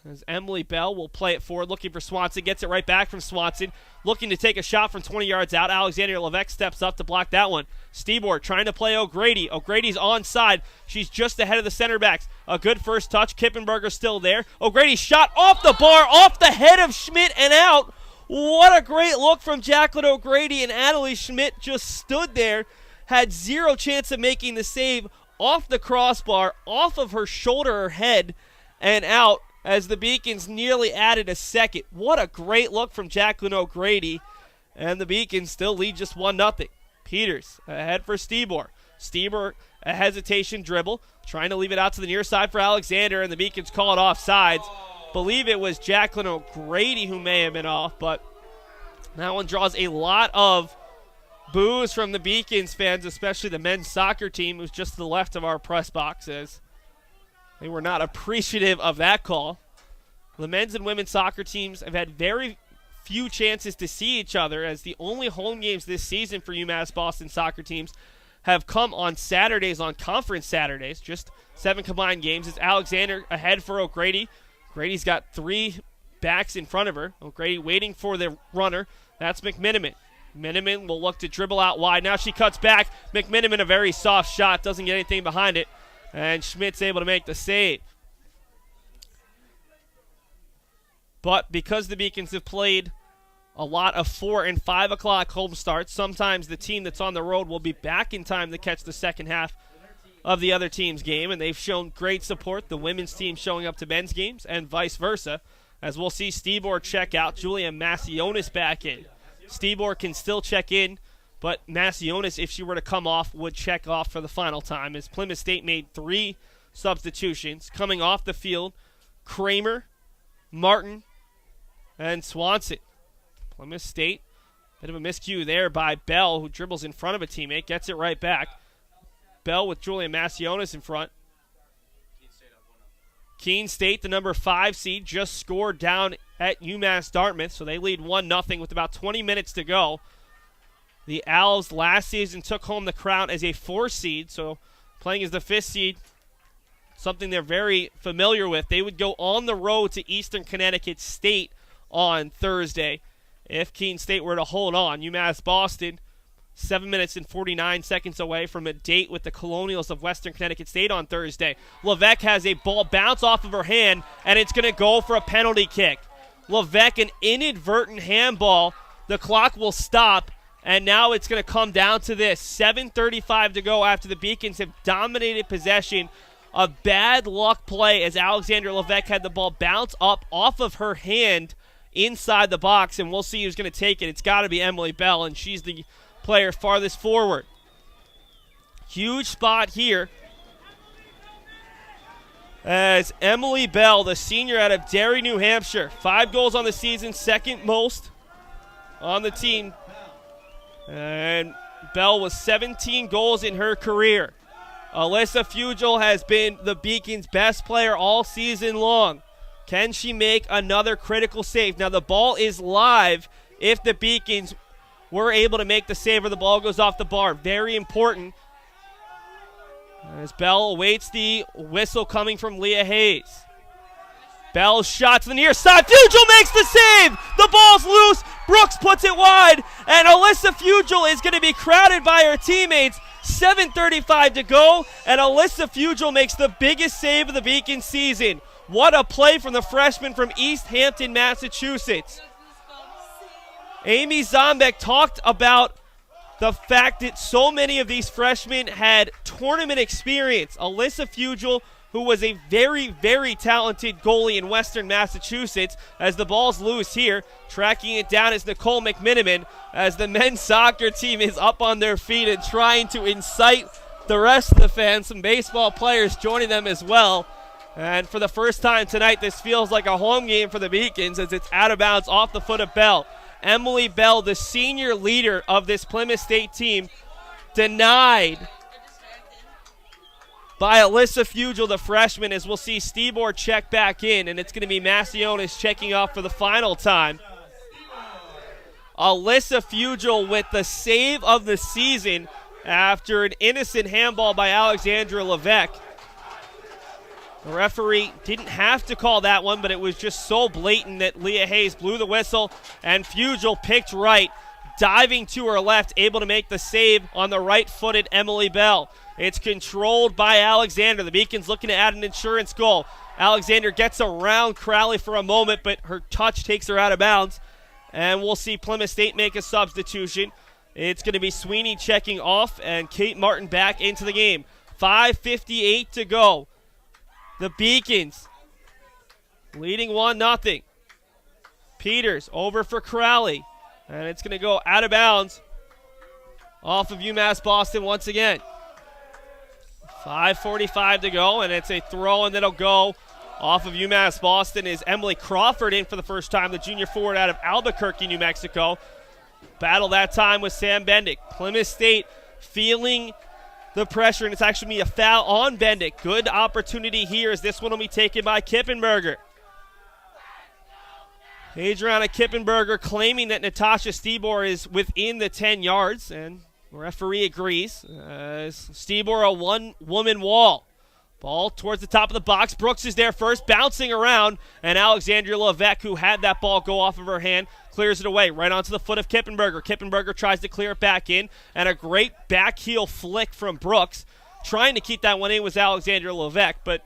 as Emily Bell will play it forward, looking for Swanson. Gets it right back from Swanson, looking to take a shot from 20 yards out. Alexandria Levesque steps up to block that one. Stebor trying to play O'Grady. O'Grady's onside. She's just ahead of the center backs. A good first touch. Kippenberger's still there. O'Grady's shot off the bar, off the head of Schmidt and out. What a great look from Jacqueline O'Grady, and Adelie Schmidt just stood there, had zero chance of making the save, off the crossbar, off of her shoulder or head, and out as the Beacons nearly added a second. What a great look from Jacqueline O'Grady, and the Beacons still lead just 1-0. Peters ahead for Stebor. Stebor, a hesitation dribble, trying to leave it out to the near side for Alexander, and the Beacons call it offsides. Believe it was Jacqueline O'Grady who may have been off, but that one draws a lot of boos from the Beacons fans, especially the men's soccer team, who's just to the left of our press boxes. They were not appreciative of that call. The men's and women's soccer teams have had very few chances to see each other, as the only home games this season for UMass Boston soccer teams have come on Saturdays, on conference Saturdays. Just 7 combined games. It's Alexander ahead for O'Grady. O'Grady's got 3 backs in front of her. O'Grady waiting for the runner. That's McMiniman. McMiniman will look to dribble out wide. Now she cuts back. McMiniman, a very soft shot, doesn't get anything behind it. And Schmidt's able to make the save. But because the Beacons have played a lot of 4 and 5 o'clock home starts, sometimes the team that's on the road will be back in time to catch the second half of the other team's game, and they've shown great support, the women's team showing up to men's games, and vice versa, as we'll see Stebor check out, Julia Macionis back in. Stebor can still check in, but Macionis, if she were to come off, would check off for the final time, as Plymouth State made 3 substitutions. Coming off the field, Kramer, Martin, and Swanson. Plymouth State, bit of a miscue there by Bell, who dribbles in front of a teammate, gets it right back. Bell with Julia Macionis in front. Keene State, the number 5 seed, just scored down at UMass Dartmouth, so they lead 1-0 with about 20 minutes to go. The Owls last season took home the crown as a 4 seed, so playing as the 5th seed, something they're very familiar with. They would go on the road to Eastern Connecticut State on Thursday if Keene State were to hold on. UMass Boston, 7 minutes and 49 seconds away from a date with the Colonials of Western Connecticut State on Thursday. Levesque has a ball bounce off of her hand, and it's going to go for a penalty kick. Levesque, an inadvertent handball. The clock will stop, and now it's going to come down to this. 7:35 to go after the Beacons have dominated possession. A bad luck play as Alexander Levesque had the ball bounce up off of her hand inside the box, and we'll see who's going to take it. It's got to be Emily Bell, and she's the player farthest forward. Huge spot here as Emily Bell, the senior out of Derry, New Hampshire, 5 goals on the season, second most on the team. And Bell with 17 goals in her career. Alyssa Fugel has been the Beacons' best player all season long. Can she make another critical save? Now the ball is live if the Beacons were able to make the save or the ball goes off the bar. Very important. As Bell awaits the whistle coming from Leah Hayes. Bell's shot to the near side. Fugel makes the save. The ball's loose. Brooks puts it wide. And Alyssa Fugel is going to be crowded by her teammates. 7:35 to go. And Alyssa Fugel makes the biggest save of the Beacon season. What a play from the freshman from East Hampton, Massachusetts. Amy Zombeck talked about the fact that so many of these freshmen had tournament experience. Alyssa Fugel, who was a very, very talented goalie in Western Massachusetts, as the ball's loose here. Tracking it down is Nicole McMiniman, as the men's soccer team is up on their feet and trying to incite the rest of the fans. Some baseball players joining them as well. And for the first time tonight, this feels like a home game for the Beacons as it's out of bounds off the foot of Bell. Emily Bell, the senior leader of this Plymouth State team, denied by Alyssa Fugel, the freshman, as we'll see Stebor check back in, and it's going to be Macionis checking off for the final time. Alyssa Fugel with the save of the season after an innocent handball by Alexandra Levesque. The referee didn't have to call that one, but it was just so blatant that Leah Hayes blew the whistle, and Fugel picked right, diving to her left, able to make the save on the right-footed Emily Bell. It's controlled by Alexander. The Beacons looking to add an insurance goal. Alexander gets around Crowley for a moment, but her touch takes her out of bounds. And we'll see Plymouth State make a substitution. It's going to be Sweeney checking off and Kate Martin back into the game. 5:58 to go. The Beacons leading 1-0. Peters over for Crowley. And it's going to go out of bounds off of UMass Boston once again. 5:45 to go, and it's a throw, and that'll go off of UMass Boston. Is Emily Crawford in for the first time, the junior forward out of Albuquerque, New Mexico. Battle that time with Sam Bendick. Plymouth State feeling the pressure, and it's actually going to be a foul on Bendick. Good opportunity here as this one will be taken by Kippenberger. Adriana Kippenberger claiming that Natasha Stebor is within the 10 yards, and the referee agrees. Stebor a one-woman wall. Ball towards the top of the box. Brooks is there first, bouncing around, and Alexandria Levesque, who had that ball go off of her hand, clears it away right onto the foot of Kippenberger. Kippenberger tries to clear it back in, and a great back heel flick from Brooks. Trying to keep that one in was Alexandria Levesque, but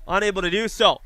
unable to do so.